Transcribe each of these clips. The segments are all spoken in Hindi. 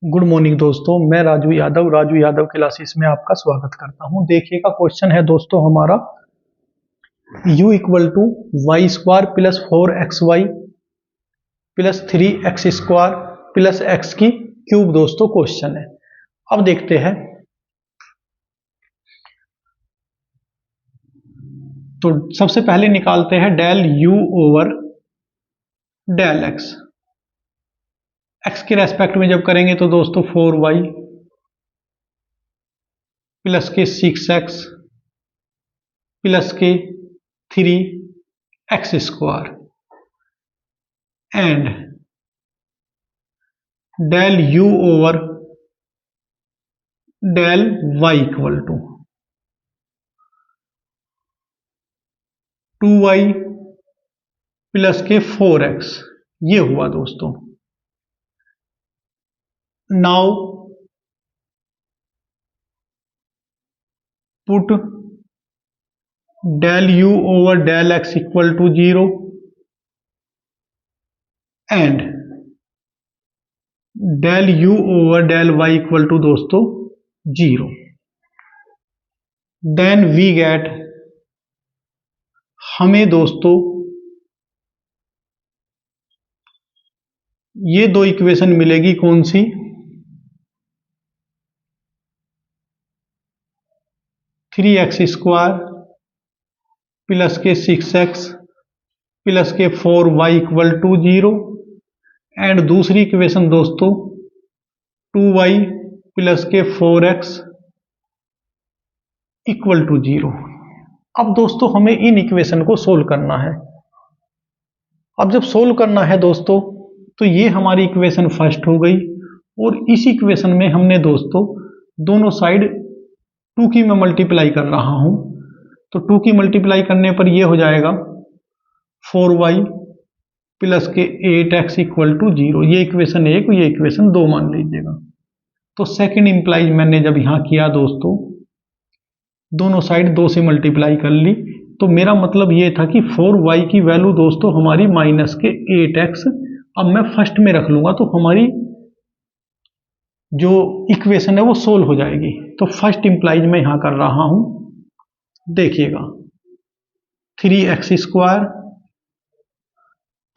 गुड मॉर्निंग दोस्तों, मैं राजू यादव क्लासेस में आपका स्वागत करता हूं। देखिएगा, क्वेश्चन है दोस्तों हमारा u equal to Y square plus 4xy plus 3x square plus x की क्यूब दोस्तों क्वेश्चन है। अब देखते हैं। तो सबसे पहले निकालते हैं del u over del x। x के रेस्पेक्ट में जब करेंगे तो दोस्तों 4y प्लस के 6x प्लस के 3x square and del u over del y equal to 2y plus के 4x। ये हुआ दोस्तों। Now put del u over del x equal to 0 and del u over del y equal to दोस्तों 0। देन वी गेट, हमें दोस्तों ये दो इक्वेशन मिलेगी। कौन सी? थ्री एक्स स्क्वायर प्लस के 6x प्लस के 4y इक्वल टू 0 एंड दूसरी इक्वेशन दोस्तों 2y प्लस के 4x इक्वल टू 0। अब दोस्तों हमें इन इक्वेशन को सोल्व करना है। अब जब सोल्व करना है दोस्तों, तो ये हमारी इक्वेशन फर्स्ट हो गई और इस इक्वेशन में हमने दोस्तों दोनों साइड 2 की मैं मल्टीप्लाई कर रहा हूं। तो 2 की मल्टीप्लाई करने पर ये हो जाएगा 4y प्लस के 8x इक्वल टू 0। ये इक्वेशन 1, ये इक्वेशन 2 मान लीजिएगा। तो सेकंड इंप्लाइज मैंने जब यहां किया दोस्तों, दोनों साइड 2 से मल्टीप्लाई कर ली, तो मेरा मतलब ये था कि 4y की वैल्यू दोस्तों हमारी माइनस के 8x। अब मैं फर्स्ट में रख लूंगा तो हमारी जो इक्वेशन है वो सोल्व हो जाएगी। तो फर्स्ट इंप्लाइज मैं यहां कर रहा हूं। देखिएगा, 3x स्क्वायर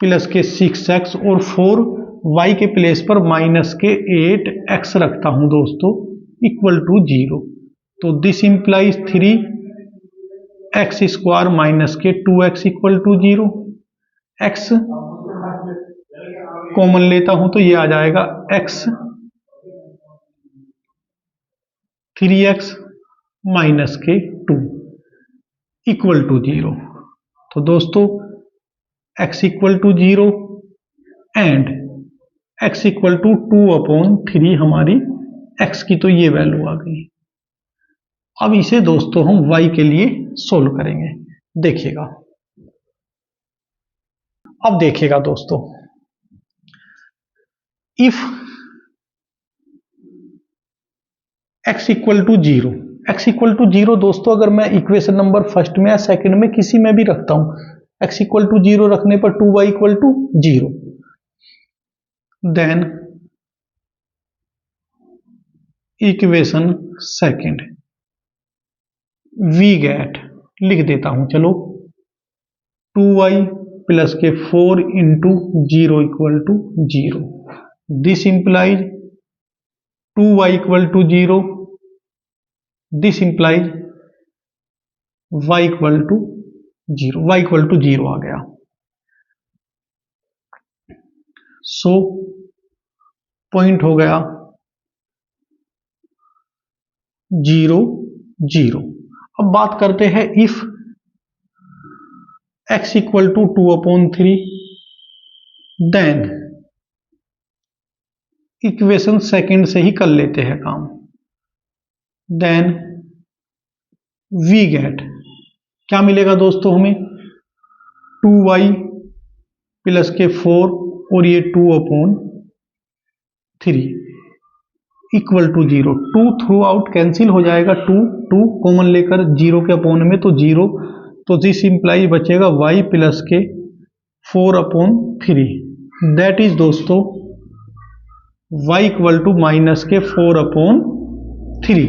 प्लस के 6x और 4y के प्लेस पर माइनस के 8x रखता हूं दोस्तों इक्वल टू 0। तो this implies 3x square minus के 2x equal to 0। x common लेता हूं तो ये आ जाएगा x 3x माइनस के 2 इक्वल टू 0। तो दोस्तों x equal to 0 and x equal to 2/3 हमारी x की तो ये वैल्यू आ गई। अब इसे दोस्तों हम y के लिए सोल्व करेंगे। देखिएगा, अब देखिएगा दोस्तों, if x equal to 0, x equal to 0 दोस्तों अगर मैं इक्वेशन नंबर फर्स्ट में या सेकंड में किसी में भी रखता हूं, x इक्वल टू 0 रखने पर 2y equal to 0। Then equation second we get, लिख देता हूं चलो, 2y प्लस के 4 into 0 equal to 0। This implies 2y equal to 0, this implies y equal to 0। y equal to 0 आ गया। सो पॉइंट हो गया 0 0। अब बात करते हैं if x equal to 2/3, then equation second से ही कर लेते हैं काम। देन वी गेट, क्या मिलेगा दोस्तों हमें? 2y प्लस के 4 और ये 2/3 equal to 0। 2 throughout cancel हो जाएगा, 2 कॉमन लेकर 0 के अपोन में तो 0। तो दिस इंप्लाई बचेगा y प्लस के 4/3। दैट इज दोस्तों y इक्वल टू माइनस के 4/3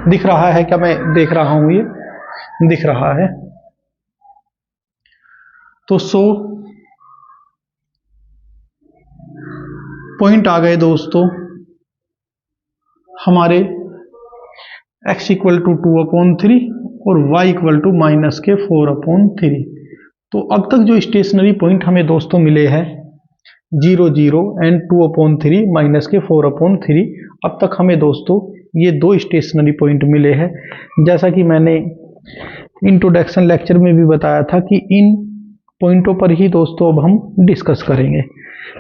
दिख रहा है क्या? मैं देख रहा हूं, ये दिख रहा है। तो पॉइंट आ गए दोस्तों हमारे x इक्वल टू 2/3 और y इक्वल टू माइनस के 4/3। तो अब तक जो स्टेशनरी पॉइंट हमें दोस्तों मिले हैं 0 0 एंड 2/3 माइनस के 4/3, अब तक हमें दोस्तों ये दो स्टेशनरी पॉइंट मिले हैं। जैसा कि मैंने इंट्रोडक्शन लेक्चर में भी बताया था कि इन पॉइंटों पर ही दोस्तों अब हम डिस्कस करेंगे।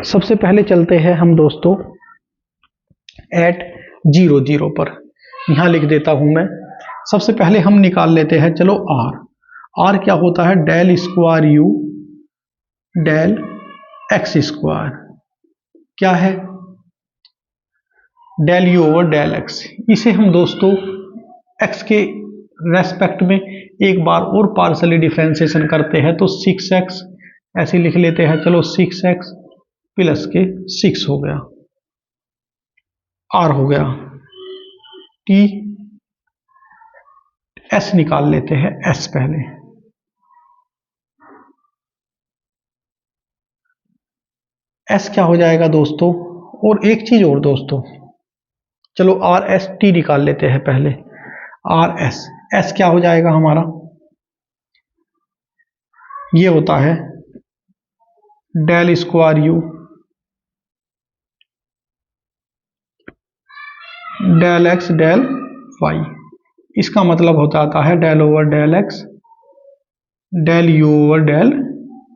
सबसे पहले चलते हैं हम दोस्तों एट 0 0 पर, यहां लिख देता हूं मैं। सबसे पहले हम निकाल लेते हैं, चलो आर क्या होता है? Del square you del X square, क्या है? Del you over del X. इसे हम दोस्तों एक्स के रेस्पेक्ट में एक बार और पार्शली डिफरेंशिएशन करते हैं तो 6x ऐसे लिख लेते हैं। चलो 6x प्लस के 6 हो गया, आर हो गया। टी एस निकाल लेते हैं, एस पहले। एस क्या हो जाएगा दोस्तों? और एक चीज और दोस्तों, चलो आर एस टी निकाल लेते हैं पहले। आर एस, एस क्या हो जाएगा हमारा? ये होता है del square you del x del y. इसका मतलब होता आता है del over del x del you over del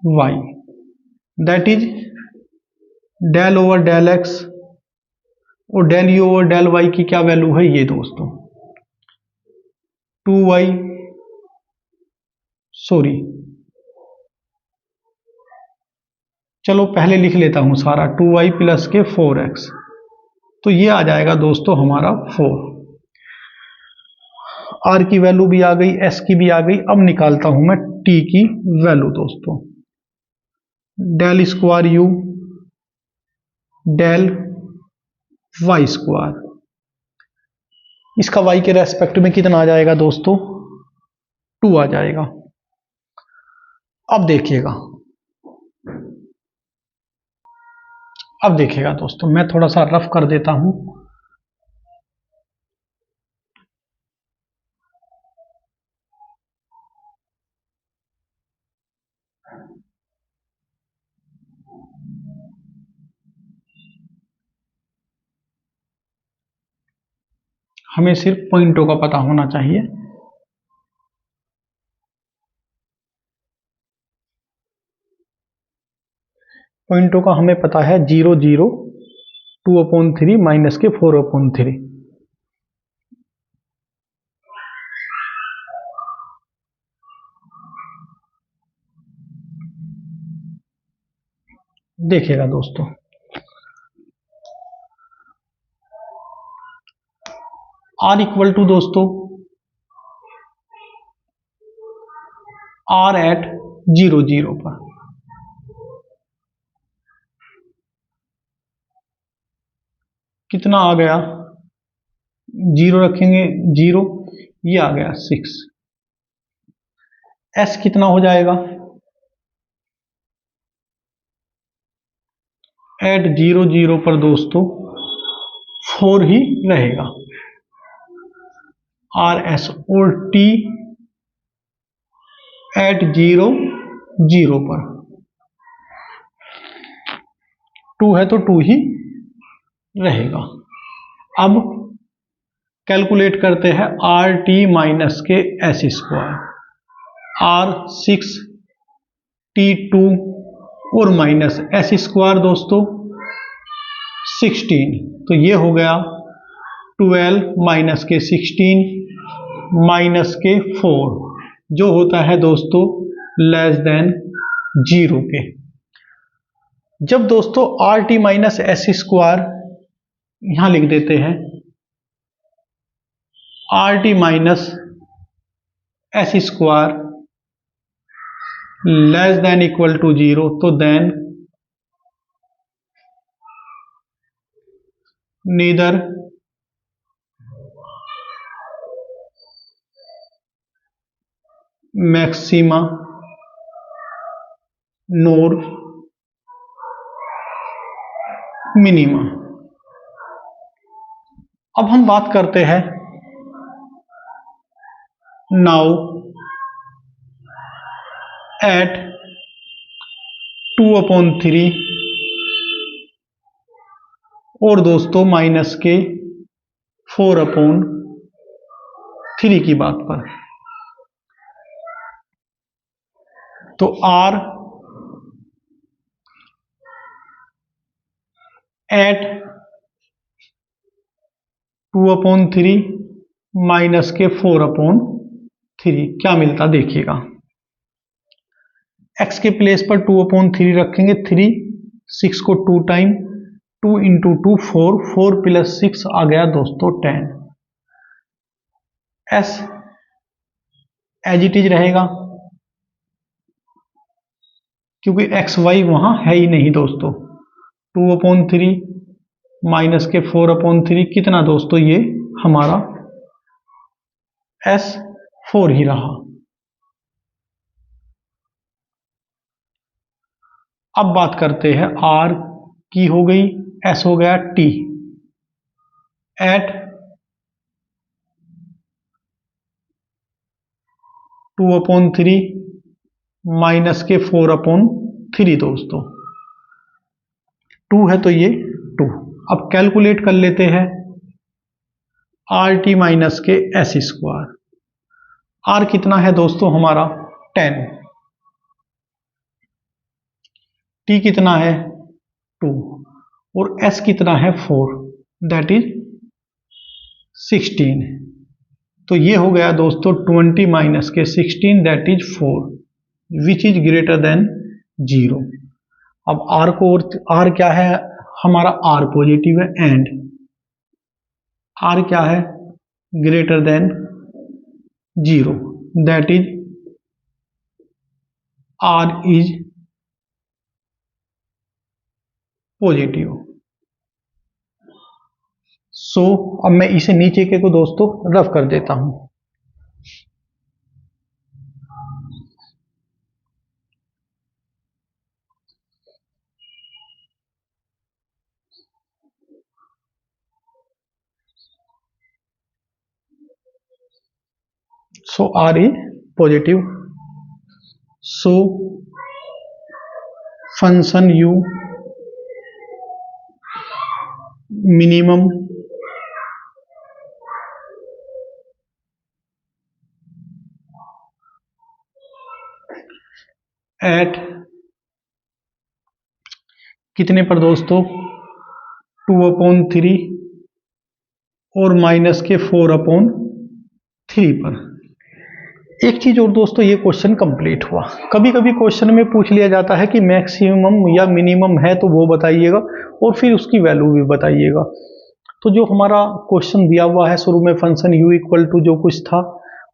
y, that is del over del x और del you over del y की क्या वैल्यू है ये दोस्तों? 2y, सॉरी चलो पहले लिख लेता हूं सारा, 2y प्लस के 4x, तो ये आ जाएगा दोस्तों हमारा 4। आर की वैल्यू भी आ गई, एस की भी आ गई। अब निकालता हूं मैं टी की वैल्यू दोस्तों। Del square you del Y square, इसका वाई के रेस्पेक्ट में कितना आ जाएगा दोस्तों? 2 आ जाएगा। अब देखिएगा, अब देखिएगा दोस्तों, मैं थोड़ा सा रफ कर देता हूं। हमें सिर्फ पॉइंटों का पता होना चाहिए। पॉइंटों का हमें पता है 0 0 2/3 माइनस के 4/3। देखिएगा दोस्तों, आर इक्वल टू दोस्तों आर एट 0 0 पर कितना आ गया? 0 रखेंगे 0, ये आ गया 6। एस कितना हो जाएगा? एट 0 0 पर दोस्तों 4 ही रहेगा आर एस, और टी एट 0 0 पर 2 है तो 2 ही रहेगा। अब कैलकुलेट करते हैं आर टी माइनस के एस स्क्वायर, आर 6 टी 2 और माइनस एस स्क्वायर दोस्तों 16, तो ये हो गया 12 माइनस के 16 माइनस के 4, जो होता है दोस्तों लेस देन 0 के। जब दोस्तों R T minus S square यहां लिख देते हैं, R T minus S square less than equal to 0, तो then neither maxima nor minima। अब हम बात करते हैं नाउ एट 2/3 और दोस्तों माइनस के 4/3 की बात पर। तो R एट 2/3 माइनस के 4/3 क्या मिलता देखिएगा। x के प्लेस पर 2/3 रखेंगे, 3 6 को 2 टाइम, 2 इंटू 2 4, 4 प्लस 6 आ गया दोस्तों 10। s एज इट इज रहेगा क्योंकि एक्स वाई वहां है ही नहीं दोस्तों। 2/3 माइनस के 4/3 कितना दोस्तों, ये हमारा S4 ही रहा। अब बात करते हैं R की हो गई, S हो गया T एट 2/3 माइनस के 4/3 दोस्तों। 2 है तो ये 2। अब कैलकुलेट कर लेते हैं RT माइनस के S²। R कितना है दोस्तों हमारा 10, T कितना है 2 और S कितना है 4 दैट इज 16। तो ये हो गया दोस्तों 20 माइनस के 16 that is 4 which is greater than 0। अब R को, R क्या है हमारा, R पॉजिटिव है एंड R क्या है greater than 0 that is R is positive. So अब मैं इसे नीचे के को दोस्तों रफ कर देता हूं। So R is positive. So function U minimum at कितने पर दोस्तों 2/3 और माइनस के 4/3 पर। एक चीज और दोस्तों, ये क्वेश्चन कंप्लीट हुआ। कभी कभी क्वेश्चन में पूछ लिया जाता है कि मैक्सिमम या मिनिमम है तो वो बताइएगा और फिर उसकी वैल्यू भी बताइएगा। तो जो हमारा क्वेश्चन दिया हुआ है शुरू में फंक्शन u इक्वल टू जो कुछ था,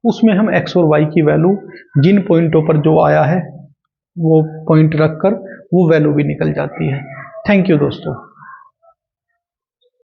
उसमें हम x और y की वैल्यू जिन पॉइंटों पर जो आया है वो पॉइंट रखकर वो वैल्यू भी निकल जाती है। थैंक यू दोस्तों।